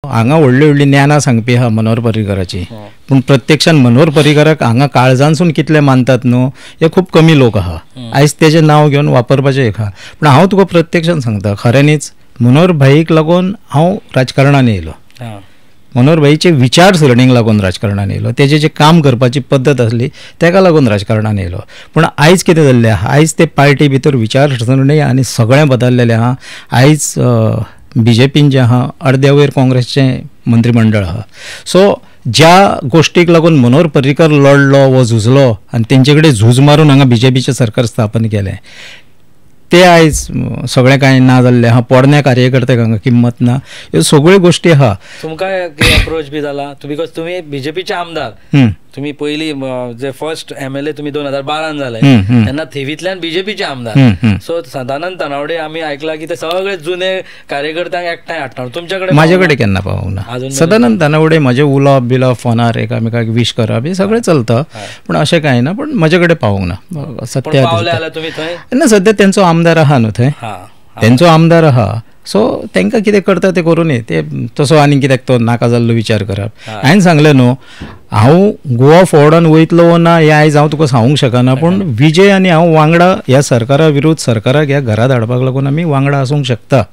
हांगा व्हडली व्हडली ज्ञानां सांगपी आहा मनोहर पर्रीकराची, पूण प्रत्यक्षान मनोहर पर्रीकराक हांगा काळजानसून कितले मानतात न्हू हे खूब कमी लोक आहा. आयज तेजें नांव घेवन वापरपाचें एक आहा. पूण हांव तुका प्रत्यक्षान सांगता, खऱ्यांनीच मनोहर भाईक लागून हांव राजकारणान येयलो. मनोहर भाईचे विचारसरणीक लागून राजकारणान येयलो, तेजें जें काम करपाची पद्दत आसली तेका लागून राजकारणान येयलो. पूण आयज कितें जाल्लें आहा, आयज ते पार्टी भितर विचारसरणी आनी सगळें बदललेलें आहा. आयज BJPन जें आहा अर्द्या वयर काँग्रेसचें मंत्रिमंडळ आहा. सो ज्या गोश्टीक लागून मनोहर पर्रीकर लढलो वा झुजलो आनी तेंचे कडेन झूज मारून हांगा BJPचें सरकार स्थापन केलें, ते आयज सगळें कांय ना जाल्लें आहा. पोरण्या कार्यकर्त्याक हांगा किंमत ना. ह्यो सगळ्यो गोश्टी आहा. तुमकां अप्रोच बी जाला बिकॉज तुमी BJPचे आमदार, तुम्ही पहिली जे फर्स्ट MLA तुम्ही 2012 जाले तेन्ना थिवींतल्यान BJPचे आमदार. सो सदानंद तनावडे आमी आयकला की ते सगळे जुने कार्यकर्त्यांक एकठांय हाडटा. तुमच्याकडे म्हाजे कडेन केन्ना पावूंक ना. सदानंद तनावडे म्हजे उलोवप बिलोवप फोनार एकामेकाक विश करप हे सगळें चलता, पूण अशें कांय ना. पूण म्हजे कडेन पावूंक ना. सत्य ना, सद्या तेंचो आमदार आहा न्हू थंय, तेंचो आमदार आहा. सो तांकां कितें करता तें करूं न्ही. ते तसो आनी कित्याक तो नाका जाल्लो विचार करप. हांवें सांगलें न्हू, हांव गोवा फोर्डान वयतलो वो ना हें आयज हांव तुका सांगूंक शकना. पूण विजय आनी हांव वांगडा ह्या सरकारा विरुद्ध सरकाराक ह्या घरा धाडपाक लागून आमी वांगडा आसूंक शकता.